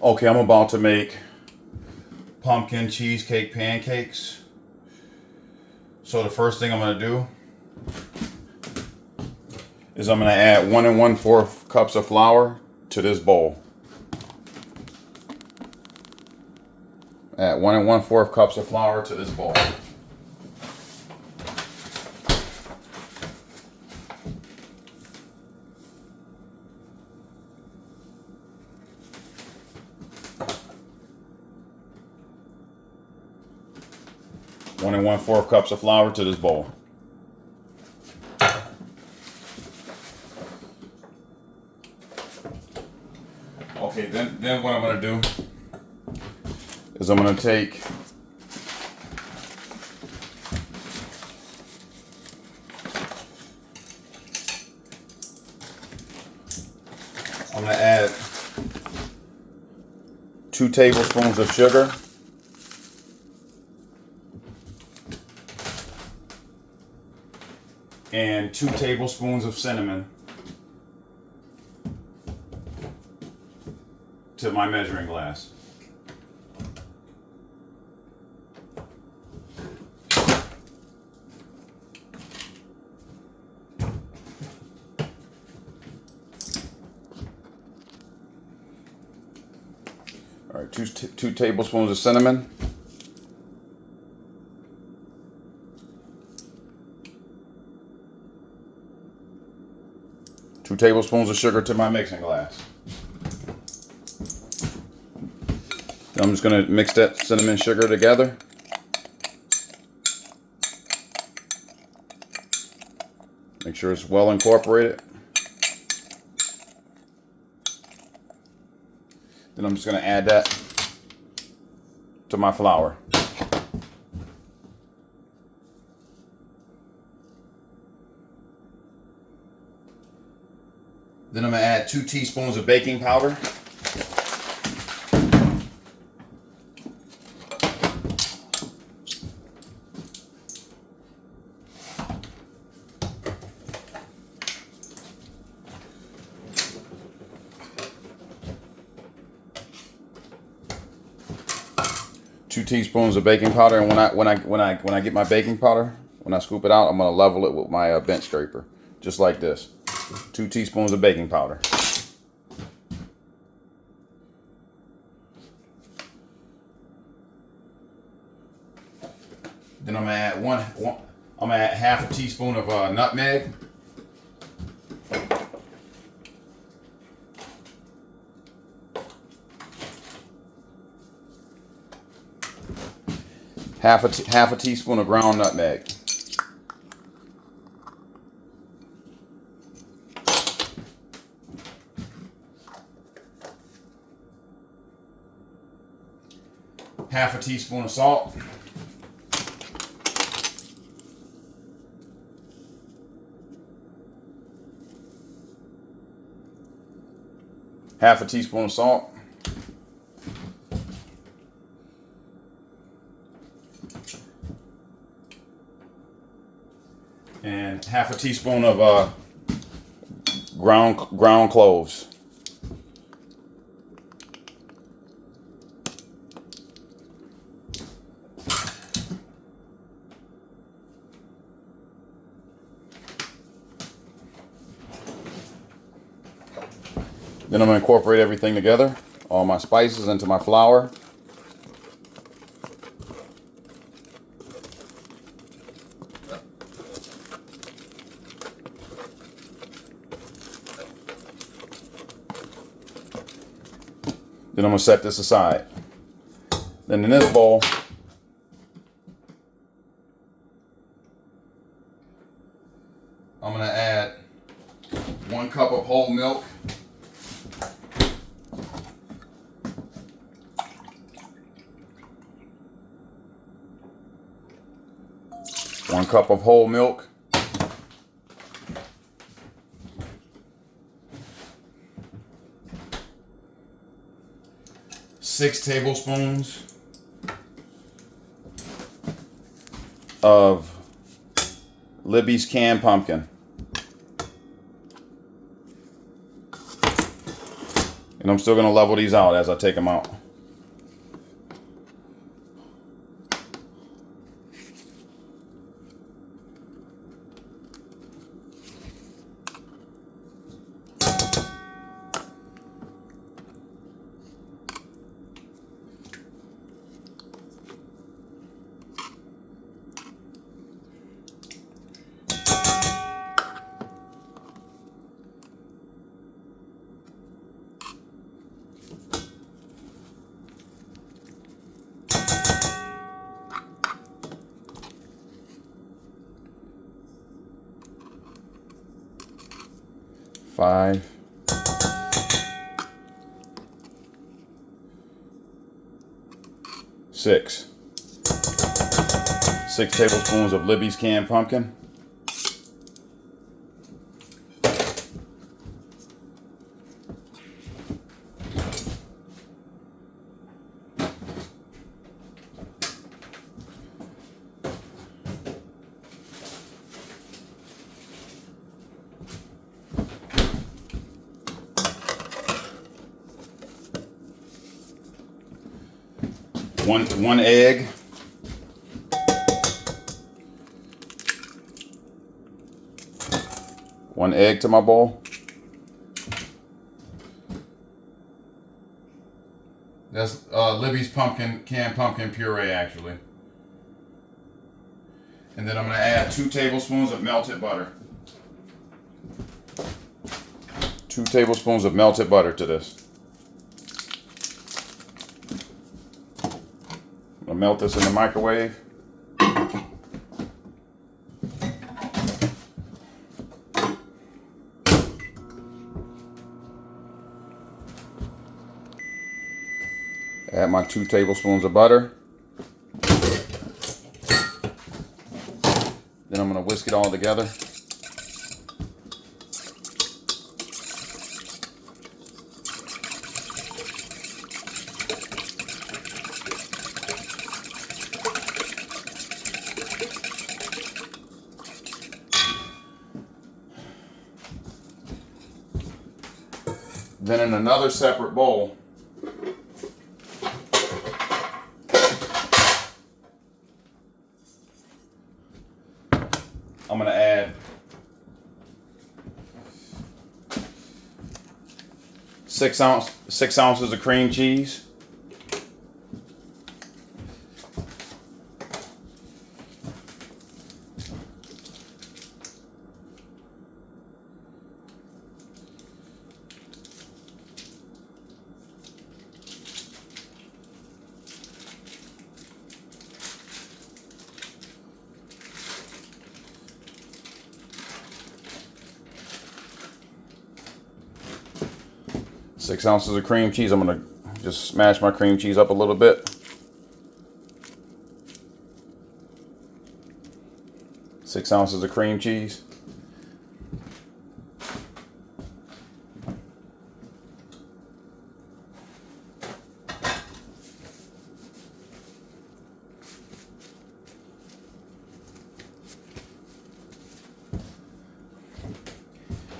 Okay, I'm about to make pumpkin cheesecake pancakes. So the first thing I'm gonna do is I'm gonna add 1 1/4 cups of flour to this bowl. Add 1 1/4 cups of flour to this bowl. One and 1/4 cups of flour to this bowl. Okay, then what I'm gonna do is I'm gonna take I'm gonna add 2 tablespoons of sugar. And 2 tablespoons of cinnamon to my measuring glass. All right, two tablespoons of cinnamon. Two tablespoons of sugar to my mixing glass. I'm just going to mix that cinnamon sugar together. Make sure it's well incorporated. Then I'm just going to add that to my flour. Then I'm going to add 2 teaspoons of baking powder. Two teaspoons of baking powder, and when I get my baking powder, when I scoop it out, I'm gonna level it with my bench scraper, just like this. 2 teaspoons of baking powder. Then I'm gonna add I'm gonna add half a teaspoon of nutmeg. Half a teaspoon of ground nutmeg. Half a teaspoon of salt. Half a teaspoon of salt. And half a teaspoon of ground cloves. Then I'm going to incorporate everything together, all my spices into my flour. Then I'm going to set this aside. Then in this bowl, I'm going to add 1 cup of whole milk. One cup of whole milk. 6 tablespoons of Libby's canned pumpkin. And I'm still going to level these out as I take them out. Five. 6. 6 tablespoons of Libby's canned pumpkin. One egg. One egg to my bowl. That's Libby's canned pumpkin puree, actually. And then I'm going to add 2 tablespoons of melted butter. 2 tablespoons of melted butter to this. I'll melt this in the microwave. Add my 2 tablespoons of butter. Then I'm going to whisk it all together. Then in another separate bowl, I'm going to add 6 ounces of cream cheese. Six ounces of cream cheese. I'm going to just smash my cream cheese up a little bit. 6 ounces of cream cheese.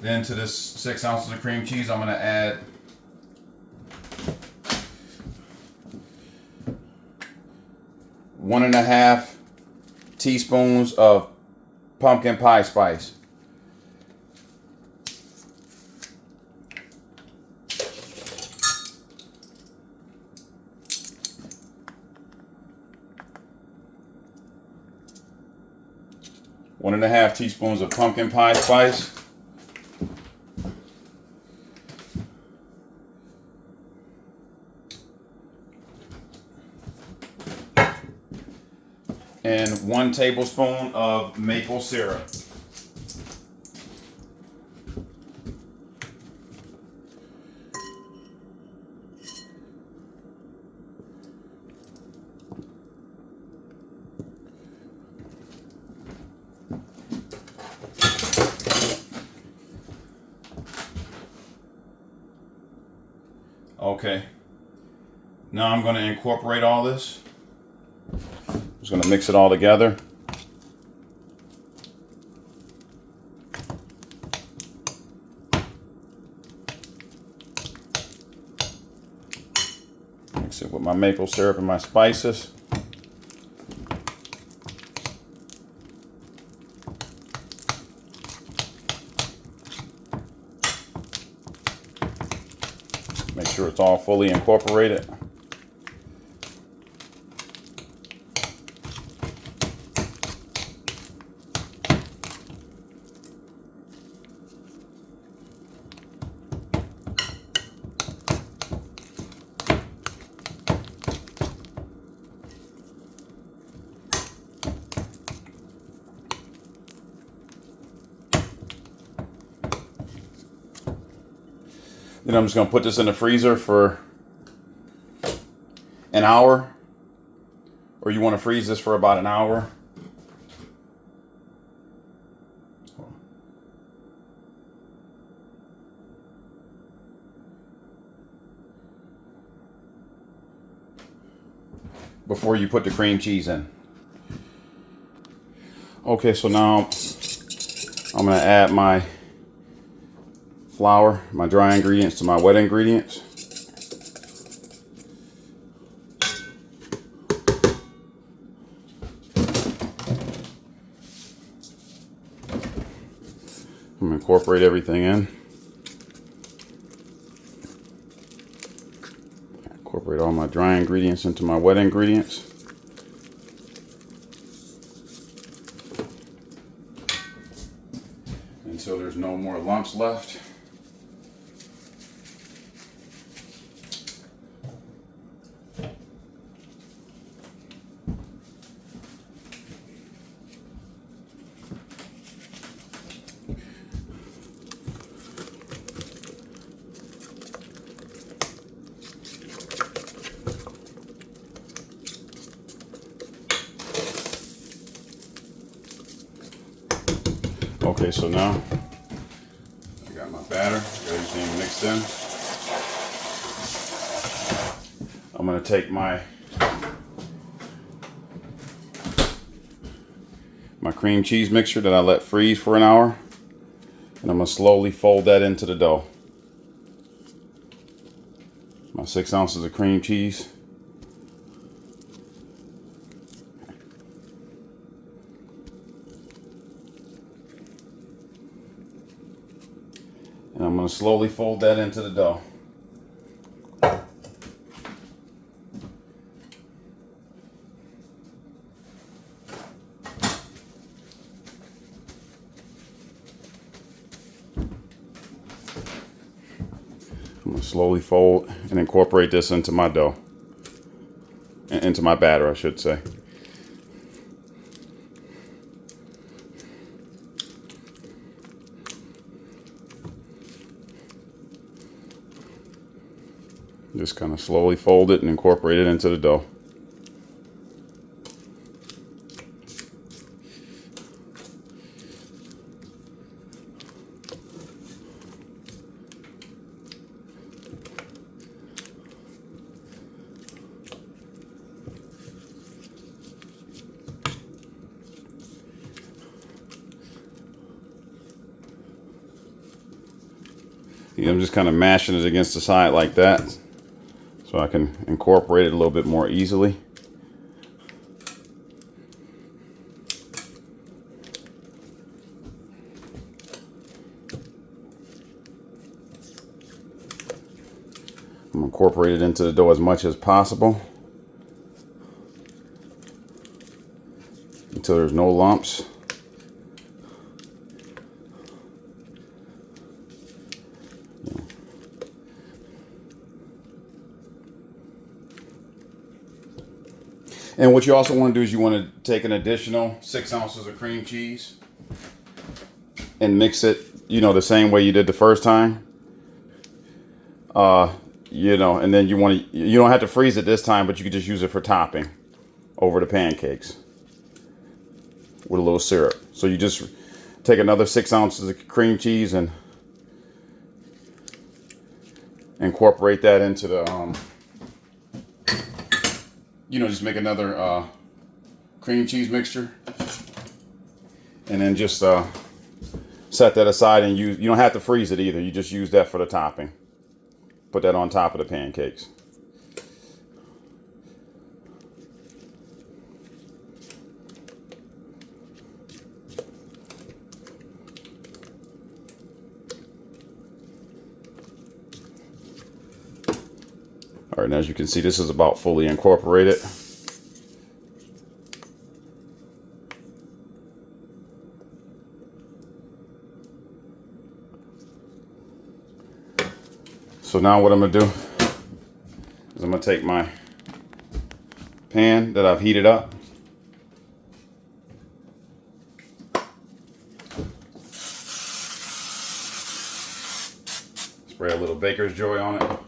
Then to this 6 ounces of cream cheese, I'm going to add 1.5 teaspoons of pumpkin pie spice. One and a half teaspoons of pumpkin pie spice. And 1 tablespoon of maple syrup. Okay. Now I'm going to incorporate all this. Just going to mix it all together. Mix it with my maple syrup and my spices. Make sure it's all fully incorporated. Then I'm just going to put this in the freezer for an hour, or you want to freeze this for about an hour. Before you put the cream cheese in. Okay, so now I'm going to add my flour, my dry ingredients to my wet ingredients. I'm going to incorporate everything in. Incorporate all my dry ingredients into my wet ingredients. Until there's no more lumps left. Okay, so now I got my batter, got everything mixed in. I'm going to take my cream cheese mixture that I let freeze for an hour, and I'm going to slowly fold that into the dough. My 6 ounces of cream cheese. And I'm going to slowly fold that into the dough. I'm going to slowly fold and incorporate this into my dough. Into my batter, I should say. Just kind of slowly fold it and incorporate it into the dough. I'm just kind of mashing it against the side like that, so I can incorporate it a little bit more easily. I'm going to incorporate it into the dough as much as possible until there's no lumps. And what you also want to do is you want to take an additional 6 ounces of cream cheese and mix it, the same way you did the first time. And then you don't have to freeze it this time, but you can just use it for topping over the pancakes with a little syrup. So you just take another 6 ounces of cream cheese and incorporate that into the, just make another cream cheese mixture, and then just set that aside and you don't have to freeze it either. You just use that for the topping. Put that on top of the pancakes. All right, and as you can see, this is about fully incorporated. So now what I'm gonna do is I'm gonna take my pan that I've heated up. Spray a little Baker's Joy on it.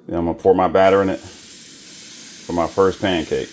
Then I'm gonna pour my batter in it for my first pancake.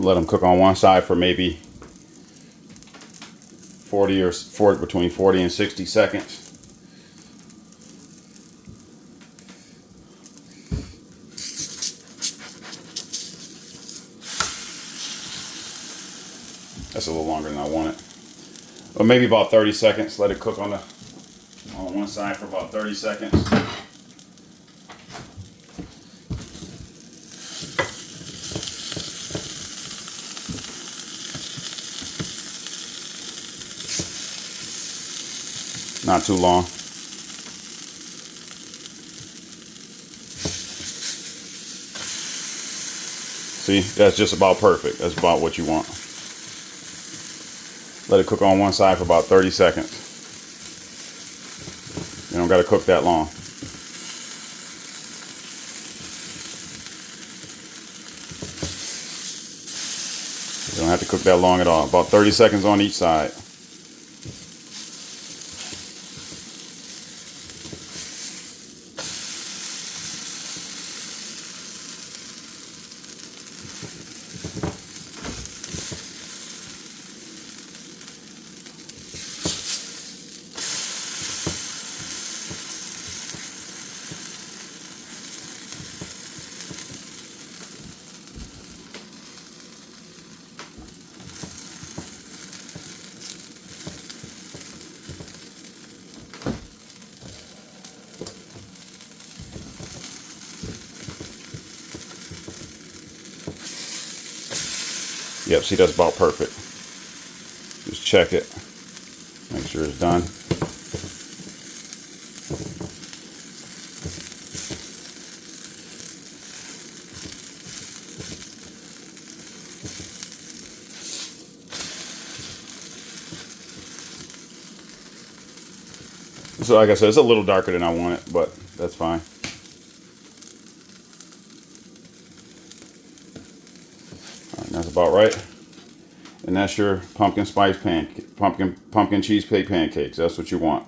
Let them cook on one side for maybe 40 between 40 and 60 seconds. That's a little longer than I want it. But maybe about 30 seconds. Let it cook on one side for about 30 seconds. Not too long. See, that's just about perfect. That's about what you want. Let it cook on one side for about 30 seconds. You don't got to cook that long. You don't have to cook that long at all. About 30 seconds on each side. Yep, see, that's about perfect. Just check it. Make sure it's done. So like I said, it's a little darker than I want it, but that's fine. All right, that's about right. And that's your pumpkin spice pumpkin cheesecake pancakes. That's what you want.